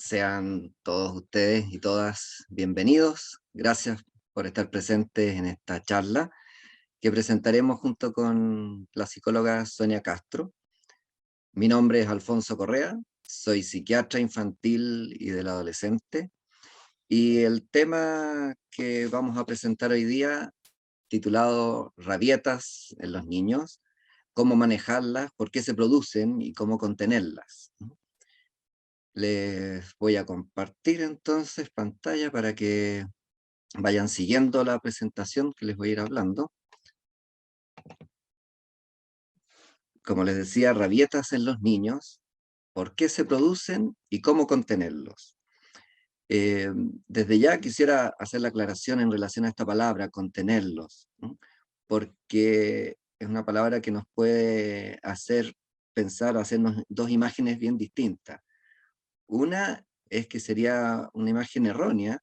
Sean todos ustedes y todas bienvenidos. Gracias por estar presentes en esta charla que presentaremos junto con la psicóloga Sonia Castro. Mi nombre es Alfonso Correa, soy psiquiatra infantil y del adolescente, y el tema que vamos a presentar hoy día, titulado Rabietas en los niños, cómo manejarlas, por qué se producen y cómo contenerlas. Les voy a compartir entonces pantalla para que vayan siguiendo la presentación que les voy a ir hablando. Como les decía, rabietas en los niños, por qué se producen y cómo contenerlos. Desde ya quisiera hacer la aclaración en relación a esta palabra, contenerlos, ¿no? Porque es una palabra que nos puede hacer pensar, hacernos dos imágenes bien distintas. Una es que sería una imagen errónea,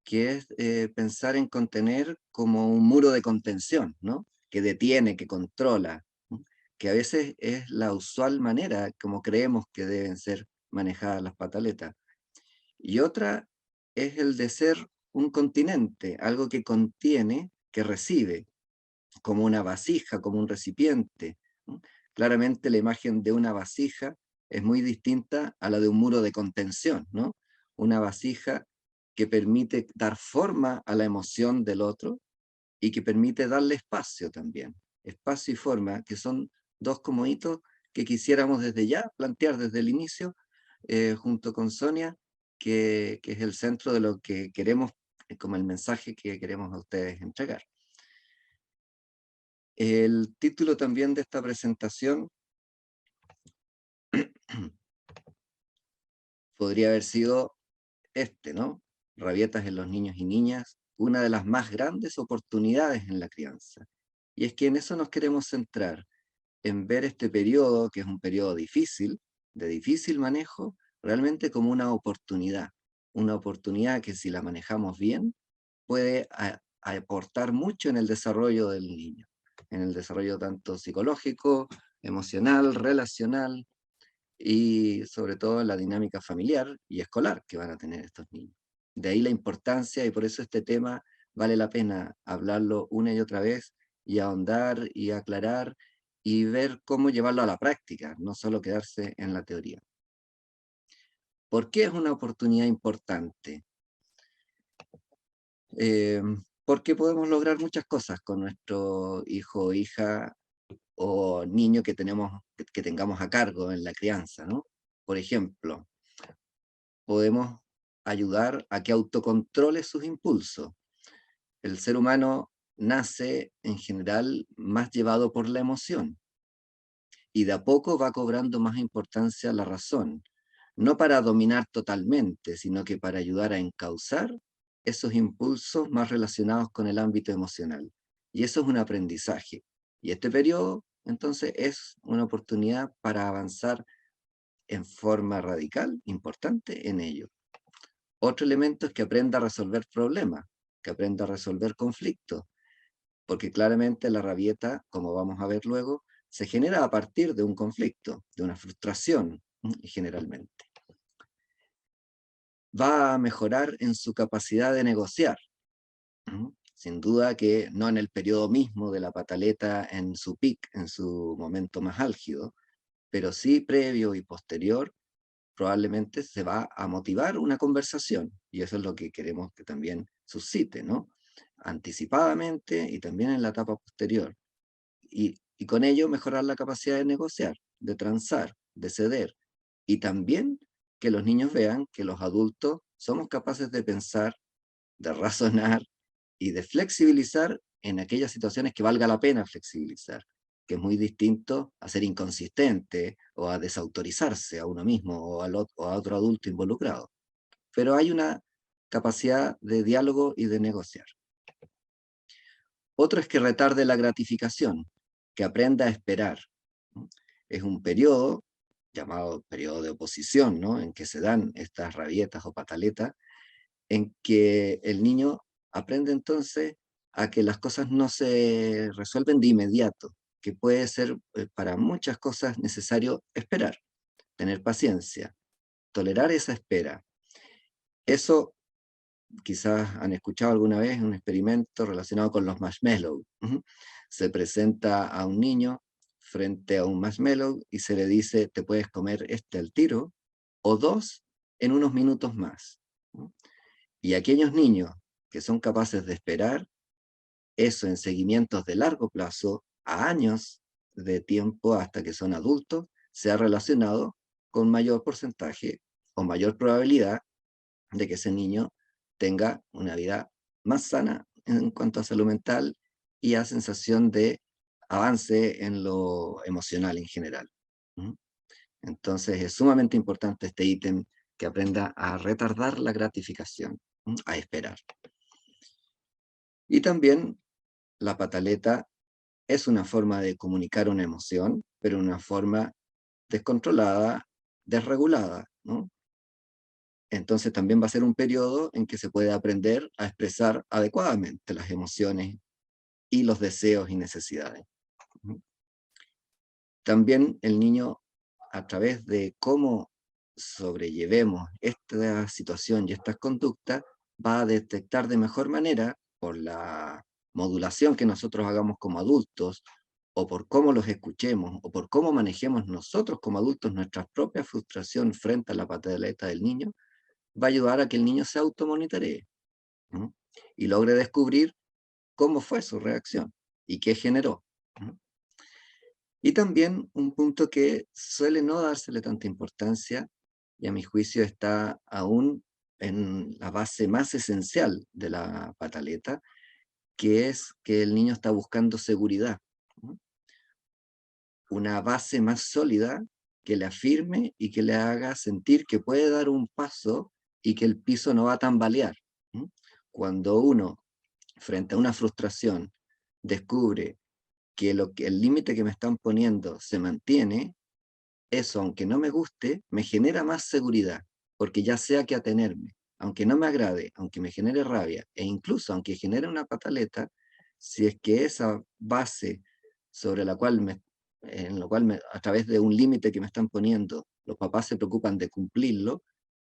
que es pensar en contener como un muro de contención, ¿no? Que detiene, que controla, ¿no? Que a veces es la usual manera como creemos que deben ser manejadas las pataletas. Y otra es el de ser un continente, algo que contiene, que recibe, como una vasija, como un recipiente, ¿no? Claramente la imagen de una vasija es muy distinta a la de un muro de contención, ¿no? Una vasija que permite dar forma a la emoción del otro y que permite darle espacio también. Espacio y forma, que son dos como hitos que quisiéramos desde ya plantear desde el inicio, junto con Sonia, que es el centro de lo que queremos, como el mensaje que queremos a ustedes entregar. El título también de esta presentación podría haber sido este, ¿no? Rabietas en los niños y niñas, una de las más grandes oportunidades en la crianza. Y es que en eso nos queremos centrar, en ver este periodo, que es un periodo difícil, de difícil manejo, realmente como una oportunidad que si la manejamos bien, puede aportar mucho en el desarrollo del niño, en el desarrollo tanto psicológico, emocional, relacional, y sobre todo en la dinámica familiar y escolar que van a tener estos niños. De ahí la importancia, y por eso este tema vale la pena hablarlo una y otra vez, y ahondar y aclarar y ver cómo llevarlo a la práctica, no solo quedarse en la teoría. ¿Por qué es una oportunidad importante? Eh, Porque podemos lograr muchas cosas con nuestro hijo o hija o niño que tengamos a cargo en la crianza, ¿no? Por ejemplo, podemos ayudar a que autocontrole sus impulsos. El ser humano nace en general más llevado por la emoción y de a poco va cobrando más importancia la razón, no para dominar totalmente, sino que para ayudar a encauzar esos impulsos más relacionados con el ámbito emocional. Y eso es un aprendizaje. Y este periodo, entonces, es una oportunidad para avanzar en forma radical, importante en ello. Otro elemento es que aprenda a resolver problemas, que aprenda a resolver conflictos, porque claramente la rabieta, como vamos a ver luego, se genera a partir de un conflicto, de una frustración, generalmente. Va a mejorar en su capacidad de negociar. Sin duda que no en el periodo mismo de la pataleta en su pic, en su momento más álgido, pero sí previo y posterior, probablemente se va a motivar una conversación, y eso es lo que queremos que también suscite, ¿no? Anticipadamente y también en la etapa posterior. Y con ello mejorar la capacidad de negociar, de transar, de ceder, y también que los niños vean que los adultos somos capaces de pensar, de razonar y de flexibilizar en aquellas situaciones que valga la pena flexibilizar, que es muy distinto a ser inconsistente o a desautorizarse a uno mismo o a otro adulto involucrado. Pero hay una capacidad de diálogo y de negociar. Otro es que retarde la gratificación, que aprenda a esperar, ¿no? Es un periodo, llamado periodo de oposición, ¿no? En que se dan estas rabietas o pataletas, en que el niño aprende entonces a que las cosas no se resuelven de inmediato, que puede ser para muchas cosas necesario esperar, tener paciencia, tolerar esa espera, Eso quizás han escuchado alguna vez un experimento relacionado con los marshmallows. Ujú. Se presenta a un niño frente a un marshmallow y se le dice, te puedes comer este al tiro o dos en unos minutos más. ¿No? Y aquellos niños que son capaces de esperar eso en seguimientos de largo plazo, a años de tiempo hasta que son adultos, se ha relacionado con mayor porcentaje o mayor probabilidad de que ese niño tenga una vida más sana en cuanto a salud mental y a sensación de avance en lo emocional en general. ¿Mm? Entonces es sumamente importante este ítem que aprenda a retardar la gratificación, a esperar. Y también la pataleta es una forma de comunicar una emoción, pero una forma descontrolada, desregulada, ¿no? Entonces también va a ser un periodo en que se puede aprender a expresar adecuadamente las emociones y los deseos y necesidades. También el niño, a través de cómo sobrellevemos esta situación y estas conductas, va a detectar de mejor manera, por la modulación que nosotros hagamos como adultos, o por cómo los escuchemos, o por cómo manejemos nosotros como adultos nuestra propia frustración frente a la pataleta del niño, va a ayudar a que el niño se automonitoree, ¿no? Y logre descubrir cómo fue su reacción y qué generó, ¿no? Y también un punto que suele no dársele tanta importancia, y a mi juicio está aún en la base más esencial de la pataleta, que es que el niño está buscando seguridad, ¿no? Una base más sólida que le afirme y que le haga sentir que puede dar un paso y que el piso no va a tambalear, ¿no? Cuando uno, frente a una frustración, descubre que el límite que me están poniendo se mantiene, eso, aunque no me guste, me genera más seguridad, porque ya sé a qué atenerme. Aunque no me agrade, aunque me genere rabia, e incluso aunque genere una pataleta, si es que esa base sobre la cual en lo cual a través de un límite que me están poniendo, los papás se preocupan de cumplirlo,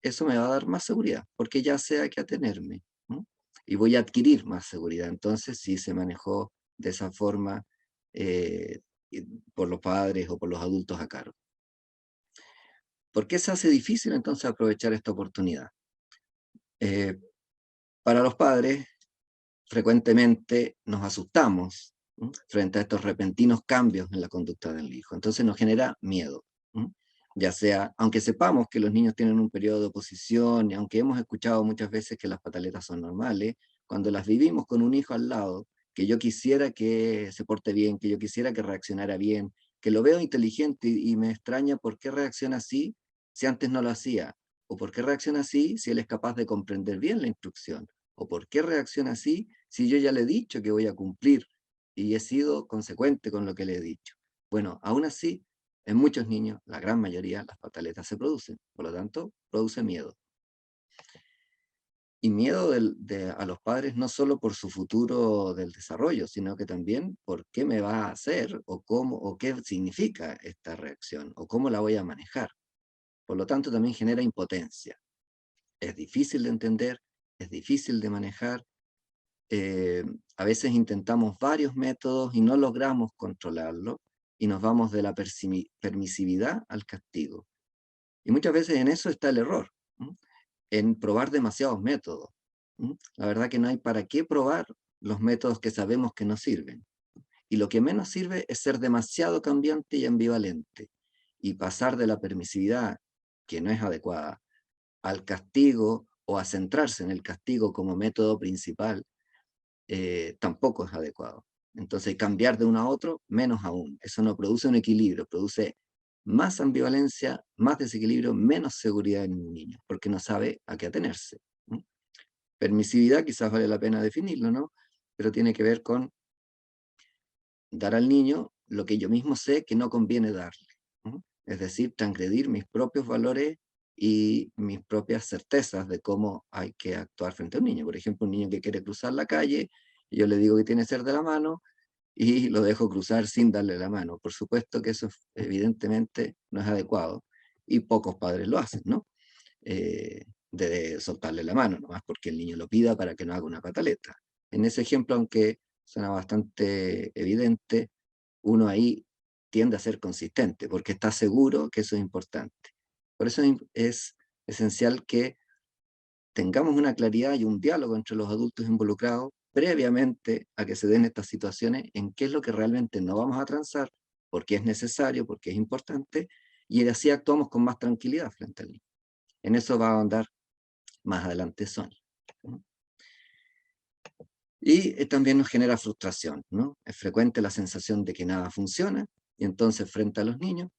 eso me va a dar más seguridad, porque ya sé a qué atenerme, ¿no? Y voy a adquirir más seguridad. Entonces, si se manejó de esa forma eh, por los padres o por los adultos a cargo. ¿Por qué se hace difícil entonces aprovechar esta oportunidad? Eh, para los padres, frecuentemente nos asustamos, ¿m? Frente a estos repentinos cambios en la conducta del hijo. Entonces nos genera miedo, ¿m? Ya sea, aunque sepamos que los niños tienen un periodo de oposición, y aunque hemos escuchado muchas veces que las pataletas son normales, cuando las vivimos con un hijo al lado, que yo quisiera que se porte bien, que yo quisiera que reaccionara bien, que lo veo inteligente y me extraña por qué reacciona así si antes no lo hacía, o por qué reacciona así si él es capaz de comprender bien la instrucción, o por qué reacciona así si yo ya le he dicho que voy a cumplir y he sido consecuente con lo que le he dicho. Bueno, aún así, en muchos niños, la gran mayoría, las pataletas se producen, por lo tanto, produce miedo. Y miedo a los padres no solo por su futuro del desarrollo, sino que también por qué me va a hacer o cómo o qué significa esta reacción o cómo la voy a manejar. Por lo tanto, también genera impotencia. Es difícil de entender, es difícil de manejar. eh, a veces intentamos varios métodos y no logramos controlarlo y nos vamos de la permisividad al castigo. Y muchas veces en eso está el error, ¿m? En probar demasiados métodos. ¿M? La verdad que no hay para qué probar los métodos que sabemos que no sirven. Y lo que menos sirve es ser demasiado cambiante y ambivalente y pasar de la permisividad, que no es adecuada, al castigo o a centrarse en el castigo como método principal, tampoco es adecuado. Entonces, cambiar de uno a otro, menos aún. Eso no produce un equilibrio, produce más ambivalencia, más desequilibrio, menos seguridad en un niño, porque no sabe a qué atenerse, ¿no? Permisividad quizás vale la pena definirlo, ¿no? Pero tiene que ver con dar al niño lo que yo mismo sé que no conviene darle, ¿no? Es decir, transgredir mis propios valores y mis propias certezas de cómo hay que actuar frente a un niño. Por ejemplo, un niño que quiere cruzar la calle, y yo le digo que tiene que ser de la mano y lo dejo cruzar sin darle la mano. Por supuesto que eso evidentemente no es adecuado y pocos padres lo hacen, ¿no? Eh, de soltarle la mano, nomás porque el niño lo pida para que no haga una pataleta. En ese ejemplo, aunque suena bastante evidente, uno ahí tiende a ser consistente, porque está seguro que eso es importante. Por eso es esencial que tengamos una claridad y un diálogo entre los adultos involucrados previamente a que se den estas situaciones en qué es lo que realmente no vamos a transar, porque es necesario, porque es importante, y así actuamos con más tranquilidad frente al niño. En eso va a andar más adelante Sonia. ¿No? Y también nos genera frustración, ¿no? Es frecuente la sensación de que nada funciona, y entonces frente a los niños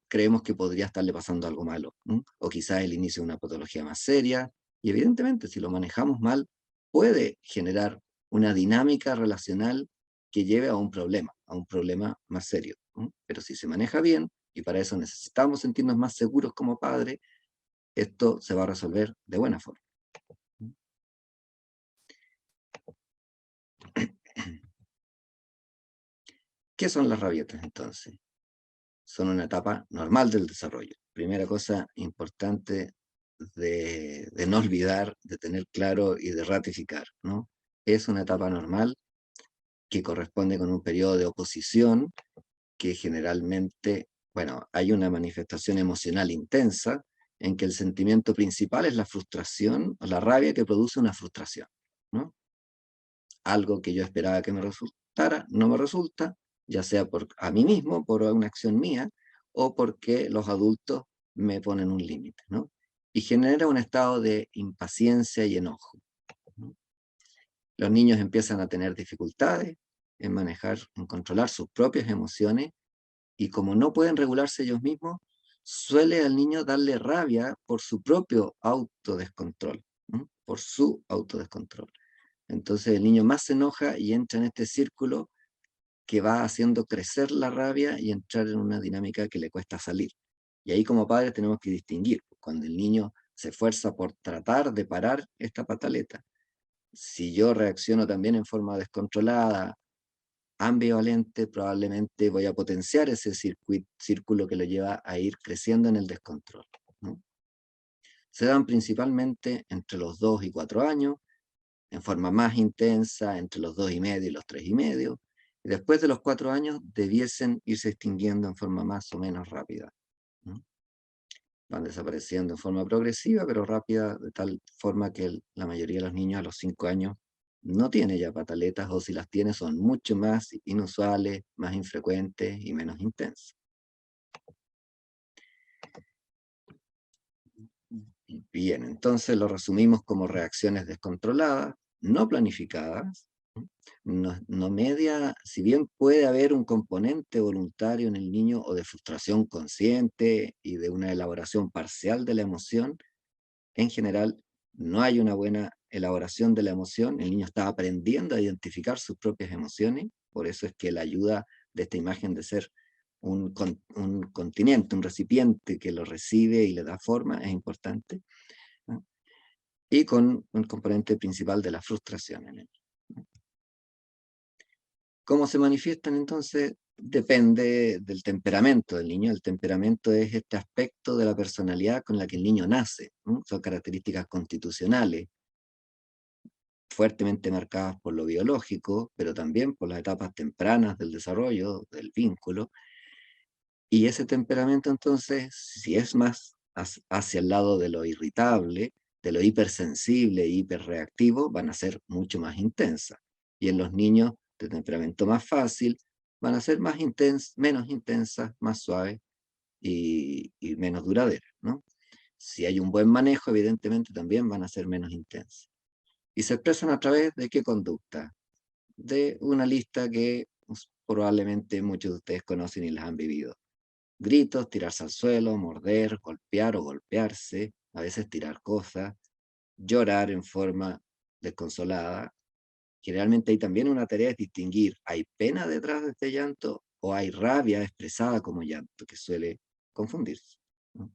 creemos que podría estarle pasando algo malo, ¿no? O quizás el inicio de una patología más seria, y evidentemente si lo manejamos mal, puede generar una dinámica relacional que lleve a un problema más serio, ¿no? Pero si se maneja bien, y para eso necesitamos sentirnos más seguros como padres, esto se va a resolver de buena forma. ¿Qué son las rabietas entonces? Son una etapa normal del desarrollo. Primera cosa importante de no olvidar, de tener claro y de ratificar, ¿no? Es una etapa normal que corresponde con un periodo de oposición que generalmente, bueno, hay una manifestación emocional intensa en que el sentimiento principal es la frustración o la rabia que produce una frustración, ¿no? Algo que yo esperaba que me resultara, no me resulta, ya sea por a mí mismo, por una acción mía, o porque los adultos me ponen un límite, ¿no? Y genera un estado de impaciencia y enojo, ¿no? Los niños empiezan a tener dificultades en manejar, en controlar sus propias emociones, y como no pueden regularse ellos mismos, suele al niño darle rabia por su propio autodescontrol, ¿no? Por su autodescontrol. Entonces el niño más se enoja y entra en este círculo que va haciendo crecer la rabia y entrar en una dinámica que le cuesta salir. Y ahí como padres tenemos que distinguir, cuando el niño se esfuerza por tratar de parar esta pataleta. Si yo reacciono también en forma descontrolada, ambivalente, probablemente voy a potenciar ese círculo que lo lleva a ir creciendo en el descontrol, ¿no? Se dan principalmente entre los 2 y 4 años, en forma más intensa entre los 2,5 y los 3,5, y después de los 4 años debiesen irse extinguiendo en forma más o menos rápida, ¿no? Van desapareciendo en forma progresiva, pero rápida, de tal forma que la mayoría de los niños a los 5 años no tiene ya pataletas, o si las tiene son mucho más inusuales, más infrecuentes y menos intensas. Bien, entonces lo resumimos como reacciones descontroladas, no planificadas, no media, si bien puede haber un componente voluntario en el niño o de frustración consciente y de una elaboración parcial de la emoción, en general no hay una buena elaboración de la emoción, el niño está aprendiendo a identificar sus propias emociones, por eso es que la ayuda de esta imagen de ser un continente, un recipiente que lo recibe y le da forma es importante, ¿no? Y con un componente principal de la frustración en él, ¿no? ¿Cómo se manifiestan entonces? Depende del temperamento del niño. El temperamento es este aspecto de la personalidad con la que el niño nace, ¿no? Son características constitucionales, fuertemente marcadas por lo biológico, pero también por las etapas tempranas del desarrollo, del vínculo. Y ese temperamento entonces, si es más hacia el lado de lo irritable, de lo hipersensible e hiperreactivo, van a ser mucho más intensas. Y en los niños de temperamento más fácil, van a ser menos intensas, más suaves y menos duraderas, ¿no? Si hay un buen manejo, evidentemente también van a ser menos intensas. Y se expresan a través de qué conducta, de una lista que probablemente muchos de ustedes conocen y las han vivido: gritos, tirarse al suelo, morder, golpear o golpearse, a veces tirar cosas, llorar en forma desconsolada. Generalmente hay también una tarea de distinguir, ¿hay pena detrás de este llanto o hay rabia expresada como llanto, que suele confundirse, ¿no?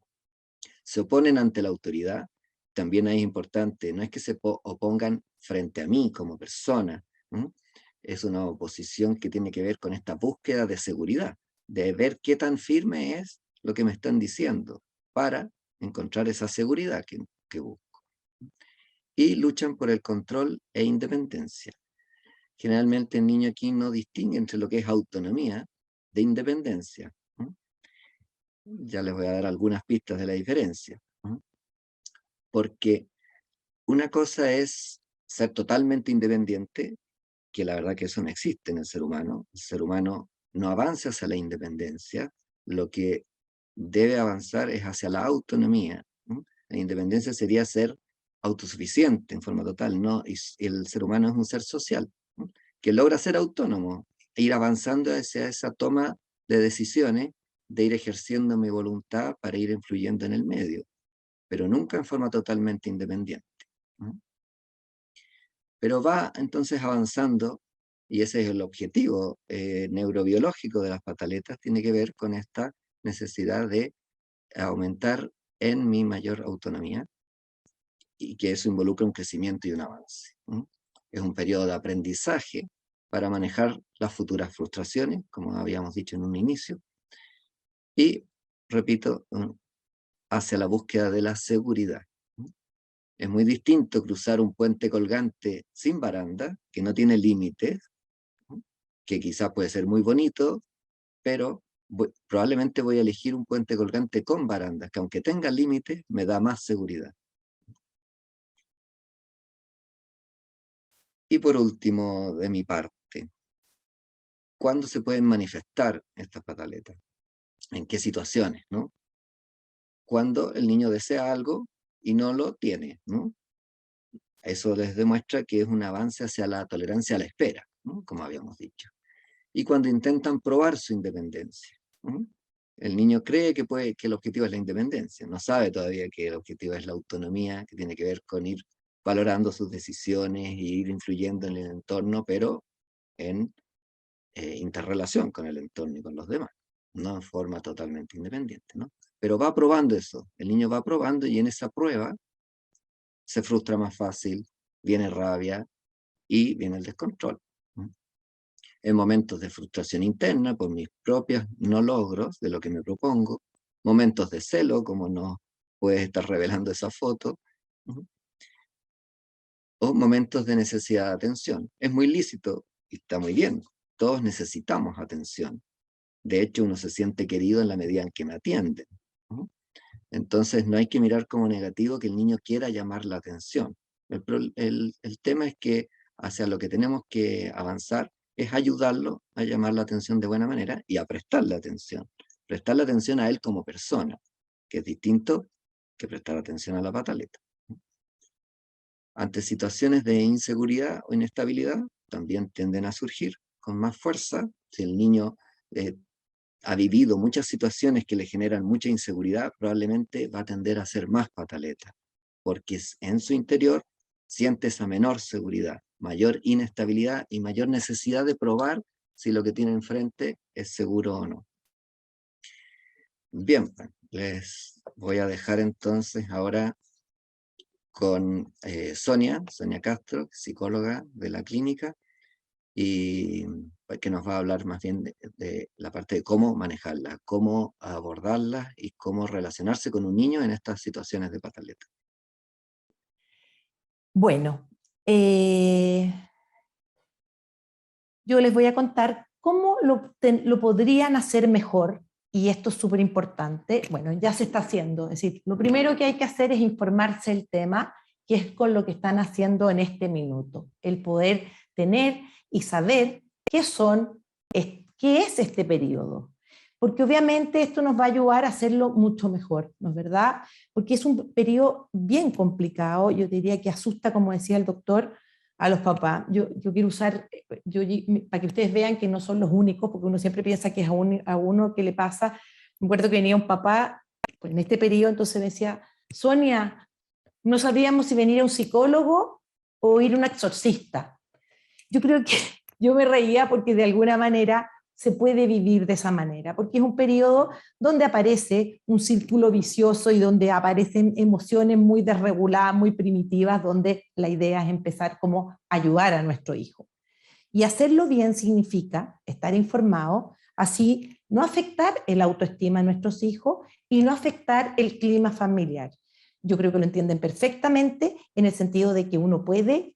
Se oponen ante la autoridad, también es importante, no es que se opongan frente a mí como persona, ¿no? Es una oposición que tiene que ver con esta búsqueda de seguridad, de ver qué tan firme es lo que me están diciendo, para encontrar esa seguridad, que que busco. Y luchan por el control e independencia. Generalmente el niño aquí no distingue entre lo que es autonomía de independencia. Ya les voy a dar algunas pistas de la diferencia. Porque una cosa es ser totalmente independiente, que la verdad que eso no existe en el ser humano. El ser humano no avanza hacia la independencia, lo que debe avanzar es hacia la autonomía. La independencia sería ser autosuficiente en forma total, ¿no? Y el ser humano es un ser social, que logra ser autónomo, e ir avanzando hacia esa toma de decisiones, de ir ejerciendo mi voluntad para ir influyendo en el medio, pero nunca en forma totalmente independiente. Pero va entonces avanzando, y ese es el objetivo neurobiológico de las pataletas, tiene que ver con esta necesidad de aumentar en mi mayor autonomía, y que eso involucra un crecimiento y un avance. Es un periodo de aprendizaje para manejar las futuras frustraciones, como habíamos dicho en un inicio, y, repito, hacia la búsqueda de la seguridad. Es muy distinto cruzar un puente colgante sin baranda, que no tiene límites, que quizás puede ser muy bonito, pero probablemente voy a elegir un puente colgante con barandas, que aunque tenga límites, me da más seguridad. Y por último, de mi parte, ¿cuándo se pueden manifestar estas pataletas? ¿En qué situaciones, no? Cuando el niño desea algo y no lo tiene, ¿no? Eso les demuestra que es un avance hacia la tolerancia a la espera, ¿no? Como habíamos dicho. Y cuando intentan probar su independencia, ¿no? El niño cree que el objetivo es la independencia, no sabe todavía que el objetivo es la autonomía, que tiene que ver con ir valorando sus decisiones y ir influyendo en el entorno, pero en interrelación con el entorno y con los demás, no en forma totalmente independiente, ¿no? Pero va probando eso, el niño va probando y en esa prueba se frustra más fácil, viene rabia y viene el descontrol. En momentos de frustración interna por mis propios no logros de lo que me propongo, momentos de celo, como no puedes estar revelando esa foto, o momentos de necesidad de atención. Es muy lícito y está muy bien, todos necesitamos atención. De hecho, uno se siente querido en la medida en que me atienden. Entonces, no hay que mirar como negativo que el niño quiera llamar la atención. El tema es que hacia lo que tenemos que avanzar es ayudarlo a llamar la atención de buena manera y a prestarle atención. Prestarle atención a él como persona, que es distinto que prestar atención a la pataleta. Ante situaciones de inseguridad o inestabilidad, también tienden a surgir con más fuerza. Si el niño ha vivido muchas situaciones que le generan mucha inseguridad, probablemente va a tender a ser más pataleta, porque en su interior siente esa menor seguridad, mayor inestabilidad y mayor necesidad de probar si lo que tiene enfrente es seguro o no. Bien, les voy a dejar entonces ahora con Sonia Castro, psicóloga de la clínica, y que nos va a hablar más bien de la parte de cómo manejarla, cómo abordarla y cómo relacionarse con un niño en estas situaciones de pataleta. Bueno, yo les voy a contar cómo lo podrían hacer mejor, y esto es súper importante. Bueno, ya se está haciendo, es decir, lo primero que hay que hacer es informarse del tema, que es con lo que están haciendo en este minuto, el poder tener y saber qué es este periodo. Porque obviamente esto nos va a ayudar a hacerlo mucho mejor, ¿no es verdad? Porque es un periodo bien complicado, yo diría que asusta, como decía el doctor, a los papás. Yo quiero usar, para que ustedes vean que no son los únicos, porque uno siempre piensa que es a uno que le pasa. Me acuerdo que venía un papá pues, en este periodo, entonces me decía, Sonia, no sabíamos si venir a un psicólogo o ir a un exorcista. Yo creo que yo me reía porque de alguna manera se puede vivir de esa manera, porque es un periodo donde aparece un círculo vicioso y donde aparecen emociones muy desreguladas, muy primitivas, donde la idea es empezar como a ayudar a nuestro hijo. Y hacerlo bien significa estar informado, así no afectar el autoestima de nuestros hijos y no afectar el clima familiar. yo creo que lo entienden perfectamente en el sentido de que uno puede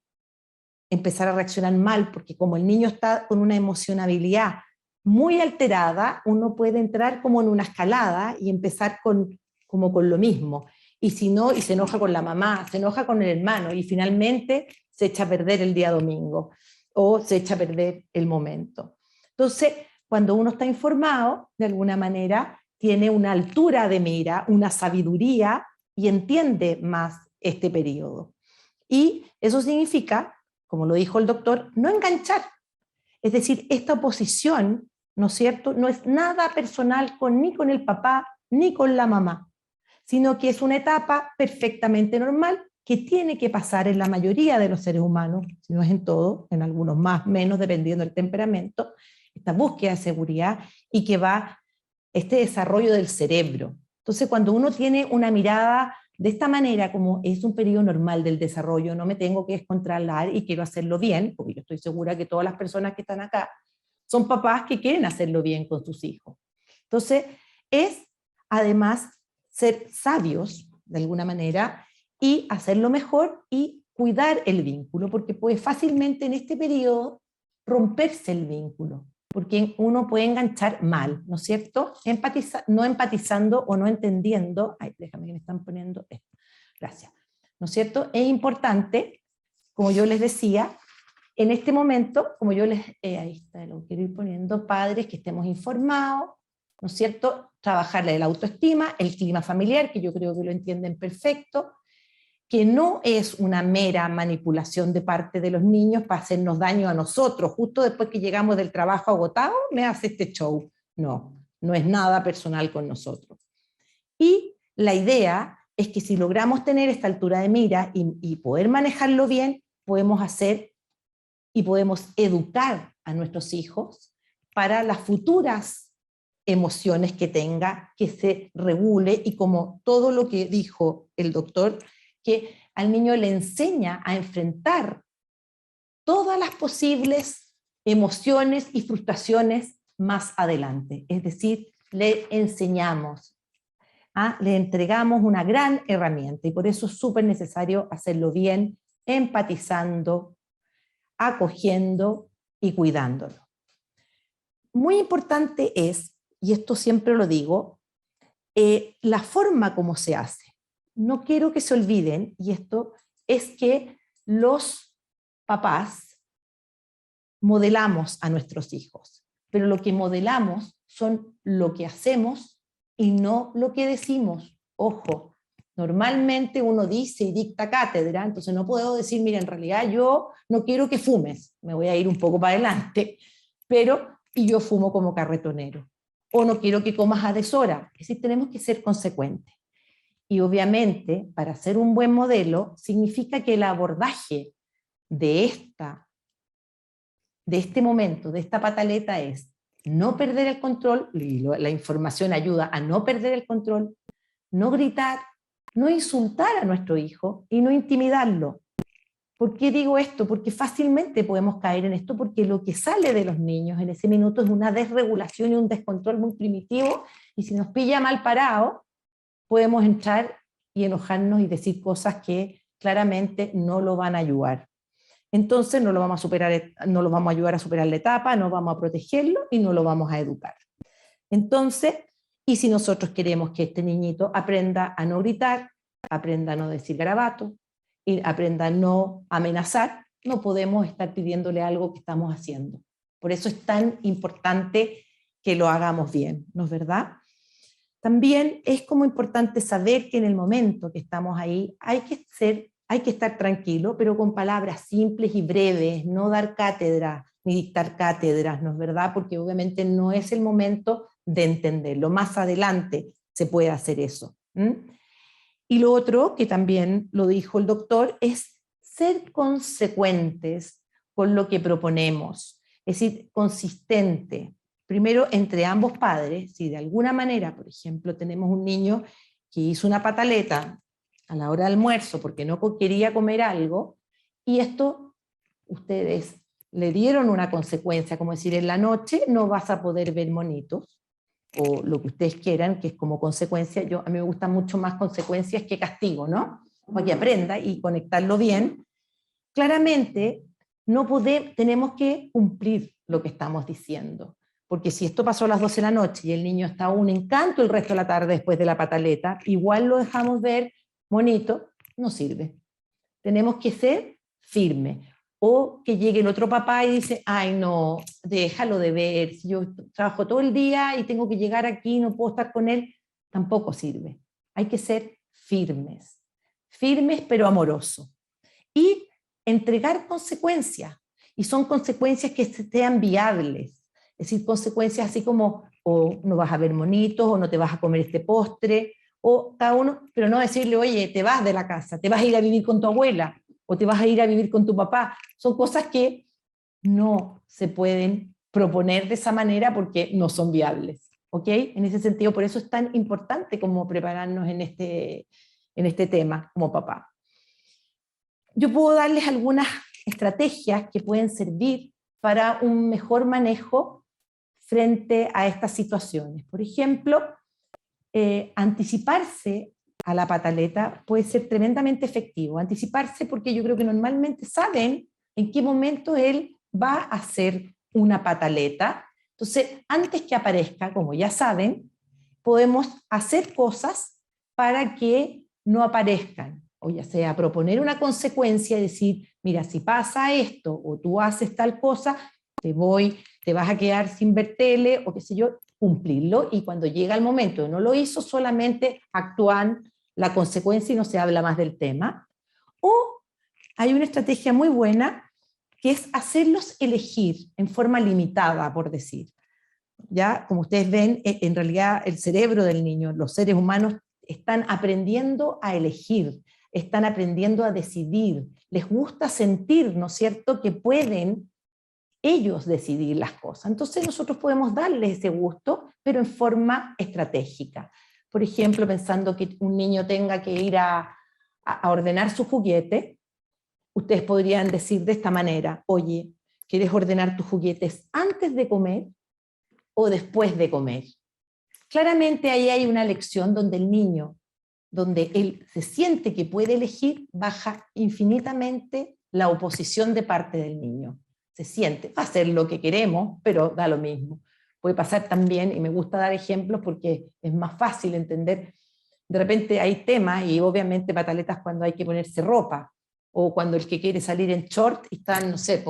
empezar a reaccionar mal, porque como el niño está con una emocionabilidad muy alterada, uno puede entrar como en una escalada y empezar como con lo mismo. Y si no, y se enoja con la mamá, se enoja con el hermano, y finalmente se echa a perder el día domingo, o se echa a perder el momento. Entonces, cuando uno está informado, de alguna manera, tiene una altura de mira, una sabiduría, y entiende más este periodo. Y eso significa, como lo dijo el doctor, no enganchar. Es decir, esta oposición, ¿no es cierto?, no es nada personal ni con el papá ni con la mamá, sino que es una etapa perfectamente normal que tiene que pasar en la mayoría de los seres humanos, si no es en todos, en algunos más, menos, dependiendo del temperamento, esta búsqueda de seguridad y que va este desarrollo del cerebro. Entonces, cuando uno tiene una mirada de esta manera, como es un periodo normal del desarrollo, no me tengo que descontrolar y quiero hacerlo bien, porque yo estoy segura que todas las personas que están acá son papás que quieren hacerlo bien con sus hijos. Entonces, es además ser sabios, de alguna manera, y hacerlo mejor y cuidar el vínculo, porque puede fácilmente en este periodo romperse el vínculo, porque uno puede enganchar mal, ¿no es cierto? No empatizando o no entendiendo, ay, déjame que me están poniendo esto, gracias, ¿no es cierto? Es importante, como yo les decía, en este momento, como yo les, ahí está, lo quiero ir poniendo, padres que estemos informados, ¿no es cierto? Trabajarle la autoestima, el clima familiar, que yo creo que lo entienden perfecto, que no es una mera manipulación de parte de los niños para hacernos daño a nosotros, justo después que llegamos del trabajo agotado, me hace este show. No, no es nada personal con nosotros. Y la idea es que si logramos tener esta altura de mira y poder manejarlo bien, podemos hacer y podemos educar a nuestros hijos para las futuras emociones que tenga, que se regule, y como todo lo que dijo el doctor, que al niño le enseña a enfrentar todas las posibles emociones y frustraciones más adelante. Es decir, le enseñamos, le entregamos una gran herramienta, y por eso es súper necesario hacerlo bien, empatizando, acogiendo y cuidándolo. Muy importante es, y esto siempre lo digo, la forma como se hace. No quiero que se olviden, y esto es que los papás modelamos a nuestros hijos, pero lo que modelamos son lo que hacemos y no lo que decimos. Ojo, normalmente uno dice y dicta cátedra, entonces no puedo decir, mira, en realidad yo no quiero que fumes, me voy a ir un poco para adelante, y yo fumo como carretonero, o no quiero que comas a deshora. Es decir, tenemos que ser consecuentes. Y obviamente, para ser un buen modelo, significa que el abordaje de este momento, de esta pataleta, es no perder el control, y la información ayuda a no perder el control, no gritar, no insultar a nuestro hijo y no intimidarlo. ¿Por qué digo esto? Porque fácilmente podemos caer en esto, porque lo que sale de los niños en ese minuto es una desregulación y un descontrol muy primitivo, y si nos pilla mal parado, podemos entrar y enojarnos y decir cosas que claramente no lo van a ayudar. Entonces no lo vamos a superar, no lo vamos a ayudar a superar la etapa, no vamos a protegerlo y no lo vamos a educar. Entonces, y si nosotros queremos que este niñito aprenda a no gritar, aprenda a no decir garabatos, y aprenda a no amenazar, no podemos estar pidiéndole algo que estamos haciendo. Por eso es tan importante que lo hagamos bien, ¿no es verdad? También es como importante saber que en el momento que estamos ahí hay que estar tranquilo, pero con palabras simples y breves, no dar cátedra ni dictar cátedras, ¿no es verdad? Porque obviamente no es el momento de entenderlo. Más adelante se puede hacer eso. Y lo otro, que también lo dijo el doctor, es ser consecuentes con lo que proponemos, es decir, consistente. Primero, entre ambos padres, si de alguna manera, por ejemplo, tenemos un niño que hizo una pataleta a la hora del almuerzo porque no quería comer algo, y esto ustedes le dieron una consecuencia, como decir, en la noche no vas a poder ver monitos, o lo que ustedes quieran, que es como consecuencia. A mí me gustan mucho más consecuencias que castigo, ¿no? Para que aprenda y conectarlo bien. Claramente, tenemos que cumplir lo que estamos diciendo, porque si esto pasó a las 12 de la noche y el niño está un encanto el resto de la tarde después de la pataleta, igual lo dejamos ver bonito, no sirve. Tenemos que ser firmes. O que llegue el otro papá y dice, ay no, déjalo de ver, si yo trabajo todo el día y tengo que llegar aquí, no puedo estar con él, tampoco sirve. Hay que ser firmes, firmes pero amorosos. Y entregar consecuencias, y son consecuencias que sean viables, es decir, consecuencias así como, o no vas a ver monitos, o no te vas a comer este postre, o cada uno, pero no decirle, oye, te vas de la casa, te vas a ir a vivir con tu abuela, o te vas a ir a vivir con tu papá. Son cosas que no se pueden proponer de esa manera porque no son viables, ¿ok? En ese sentido, por eso es tan importante como prepararnos en este tema como papá. Yo puedo darles algunas estrategias que pueden servir para un mejor manejo frente a estas situaciones. Por ejemplo, anticiparse a la pataleta puede ser tremendamente efectivo. Anticiparse porque yo creo que normalmente saben en qué momento él va a hacer una pataleta. Entonces, antes que aparezca, como ya saben, podemos hacer cosas para que no aparezcan, o ya sea proponer una consecuencia y decir, mira, si pasa esto o tú haces tal cosa, te vas a quedar sin ver tele o qué sé yo, cumplirlo, y cuando llega el momento de no lo hizo, solamente actúan la consecuencia y no se habla más del tema. O hay una estrategia muy buena que es hacerlos elegir en forma limitada, por decir. Ya, como ustedes ven, en realidad el cerebro del niño, los seres humanos están aprendiendo a elegir, están aprendiendo a decidir, les gusta sentir, ¿no es cierto?, que pueden ellos decidir las cosas. Entonces nosotros podemos darles ese gusto, pero en forma estratégica. Por ejemplo, pensando que un niño tenga que ir a ordenar su juguete, ustedes podrían decir de esta manera, oye, ¿quieres ordenar tus juguetes antes de comer o después de comer? Claramente ahí hay una lección donde el niño, donde él se siente que puede elegir, baja infinitamente la oposición de parte del niño. Se siente, va a hacer lo que queremos, pero da lo mismo. Puede pasar también, y me gusta dar ejemplos porque es más fácil entender, de repente hay temas, y obviamente pataletas cuando hay que ponerse ropa, o cuando el que quiere salir en short y están, no sé,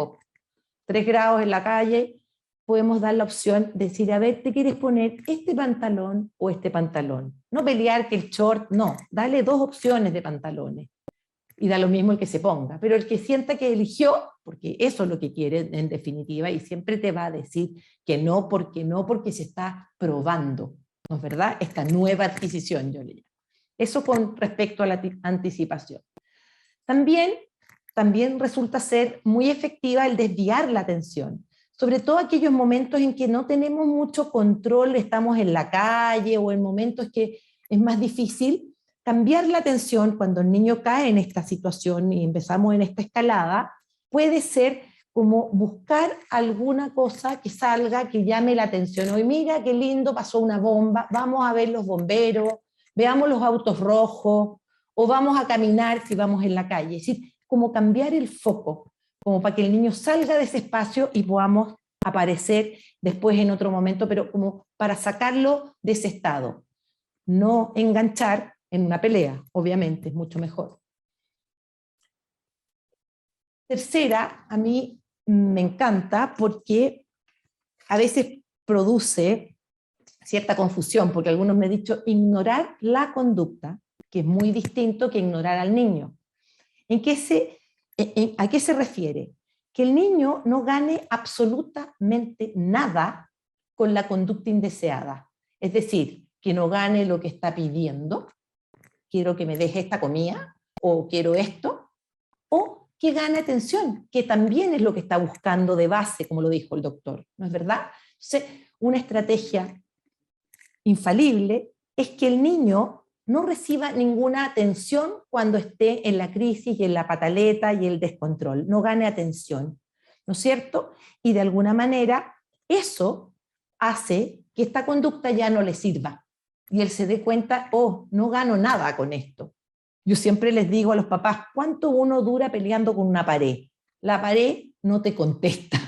3 grados en la calle, podemos dar la opción de decir, a ver, ¿te quieres poner este pantalón o este pantalón? No pelear que el short, no, dale 2 opciones de pantalones. Y da lo mismo el que se ponga, pero el que sienta que eligió, porque eso es lo que quiere en definitiva, y siempre te va a decir que no, porque se está probando, ¿no es verdad? Esta nueva adquisición, yo le llamo. Eso con respecto a la anticipación. También resulta ser muy efectiva el desviar la atención, sobre todo aquellos momentos en que no tenemos mucho control, estamos en la calle o en momentos que es más difícil. Cambiar la atención cuando el niño cae en esta situación y empezamos en esta escalada, puede ser como buscar alguna cosa que salga, que llame la atención. Hoy mira qué lindo, pasó una bomba, vamos a ver los bomberos, veamos los autos rojos, o vamos a caminar si vamos en la calle. Es decir, como cambiar el foco, como para que el niño salga de ese espacio y podamos aparecer después en otro momento, pero como para sacarlo de ese estado. No enganchar en una pelea, obviamente, es mucho mejor. Tercera, a mí me encanta porque a veces produce cierta confusión, porque algunos me han dicho ignorar la conducta, que es muy distinto que ignorar al niño. ¿A qué se refiere? Que el niño no gane absolutamente nada con la conducta indeseada. Es decir, que no gane lo que está pidiendo, quiero que me deje esta comida, o quiero esto, o que gane atención, que también es lo que está buscando de base, como lo dijo el doctor, ¿no es verdad? Entonces, una estrategia infalible es que el niño no reciba ninguna atención cuando esté en la crisis y en la pataleta y el descontrol, no gane atención, ¿no es cierto? Y de alguna manera eso hace que esta conducta ya no le sirva. Y él se dé cuenta, oh, no gano nada con esto. Yo siempre les digo a los papás, ¿cuánto uno dura peleando con una pared? La pared no te contesta,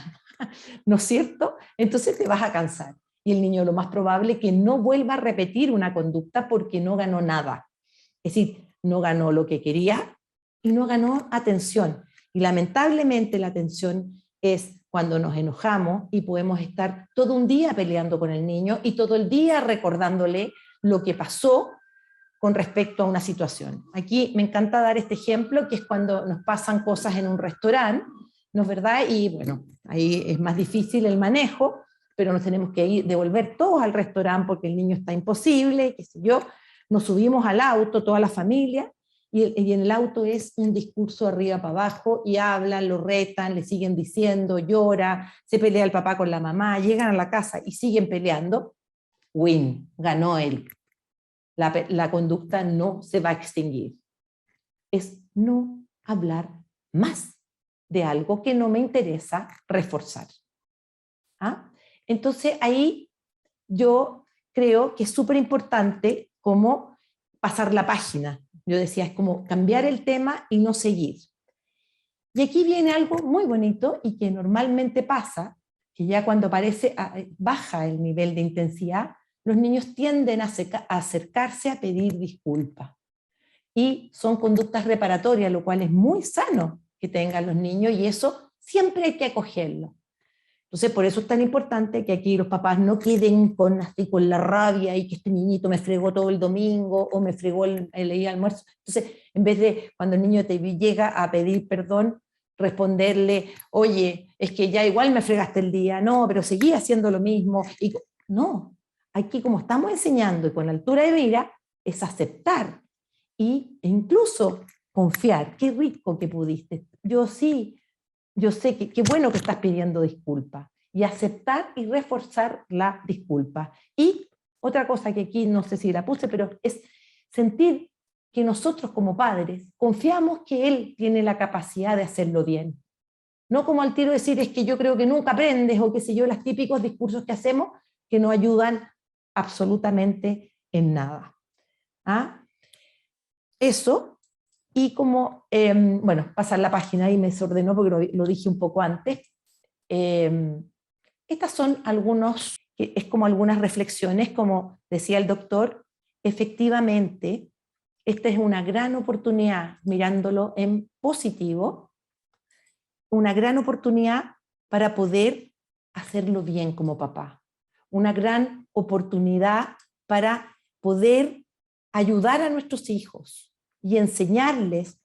¿no es cierto? Entonces te vas a cansar. Y el niño lo más probable es que no vuelva a repetir una conducta porque no ganó nada. Es decir, no ganó lo que quería y no ganó atención. Y lamentablemente la atención es cuando nos enojamos y podemos estar todo un día peleando con el niño y todo el día recordándole lo que pasó con respecto a una situación. Aquí me encanta dar este ejemplo, que es cuando nos pasan cosas en un restaurante, ¿no es verdad? Y bueno, ahí es más difícil el manejo, pero nos tenemos que ir, devolver todos al restaurante porque el niño está imposible, qué sé yo. Nos subimos al auto, toda la familia, y en el auto es un discurso arriba para abajo, y hablan, lo retan, le siguen diciendo, llora, se pelea el papá con la mamá, llegan a la casa y siguen peleando. Win, ganó él. La conducta no se va a extinguir. Es no hablar más de algo que no me interesa reforzar. ¿Ah? Entonces ahí yo creo que es súper importante como pasar la página. Yo decía, es como cambiar el tema y no seguir. Y aquí viene algo muy bonito y que normalmente pasa, que ya cuando baja el nivel de intensidad, los niños tienden a acercarse a pedir disculpas. Y son conductas reparatorias, lo cual es muy sano que tengan los niños y eso siempre hay que acogerlo. Entonces, por eso es tan importante que aquí los papás no queden así con la rabia y que este niñito me fregó todo el domingo o me fregó el almuerzo. Entonces, en vez de cuando el niño te llega a pedir perdón, responderle, oye, es que ya igual me fregaste el día, no, pero seguí haciendo lo mismo. No, aquí como estamos enseñando y con altura de mira, es aceptar e incluso confiar. Qué rico que pudiste. Yo sí, yo sé que qué bueno que estás pidiendo disculpas, y aceptar y reforzar la disculpa. Y otra cosa que aquí no sé si la puse, pero es sentir que nosotros como padres confiamos que él tiene la capacidad de hacerlo bien. No como al tiro decir, es que yo creo que nunca aprendes, o qué sé yo, los típicos discursos que hacemos que no ayudan absolutamente en nada. ¿Ah? Eso. Y como, bueno, pasar la página y me desordenó porque lo dije un poco antes. Estas son es como algunas reflexiones, como decía el doctor, efectivamente, esta es una gran oportunidad, mirándolo en positivo, una gran oportunidad para poder hacerlo bien como papá, una gran oportunidad para poder ayudar a nuestros hijos y enseñarles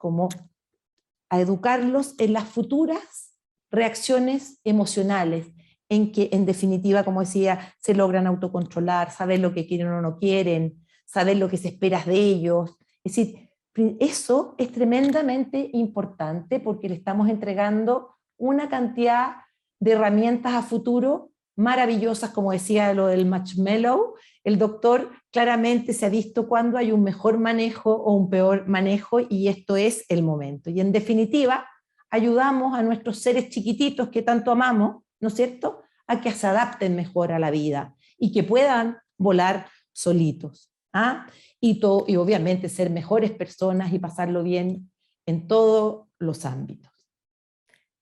a educarlos en las futuras reacciones emocionales, en que en definitiva, como decía, se logran autocontrolar, saber lo que quieren o no quieren, saber lo que se espera de ellos. Es decir, eso es tremendamente importante porque le estamos entregando una cantidad de herramientas a futuro maravillosas, como decía lo del marshmallow. El doctor claramente se ha visto cuando hay un mejor manejo o un peor manejo, y esto es el momento. Y en definitiva, ayudamos a nuestros seres chiquititos que tanto amamos, ¿no es cierto?, a que se adapten mejor a la vida y que puedan volar solitos. ¿Ah? Y obviamente ser mejores personas y pasarlo bien en todos los ámbitos.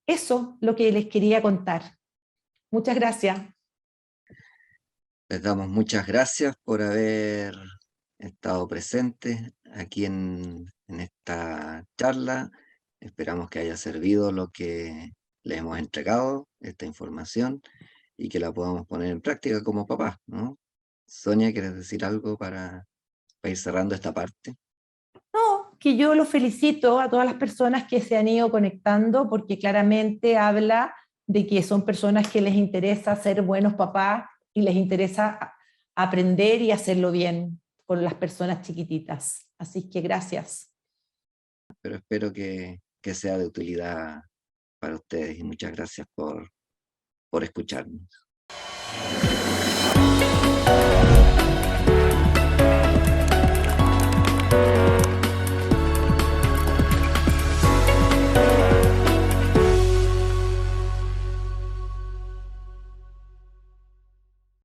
Eso es lo que les quería contar. Muchas gracias. Les damos muchas gracias por haber estado presentes aquí en esta charla. Esperamos que haya servido lo que les hemos entregado, esta información, y que la podamos poner en práctica como papás, ¿no? Sonia, ¿quieres decir algo para ir cerrando esta parte? No, que yo los felicito a todas las personas que se han ido conectando, porque claramente habla de que son personas que les interesa ser buenos papás y les interesa aprender y hacerlo bien con las personas chiquititas. Así que gracias. Pero espero que sea de utilidad para ustedes y muchas gracias por escucharnos.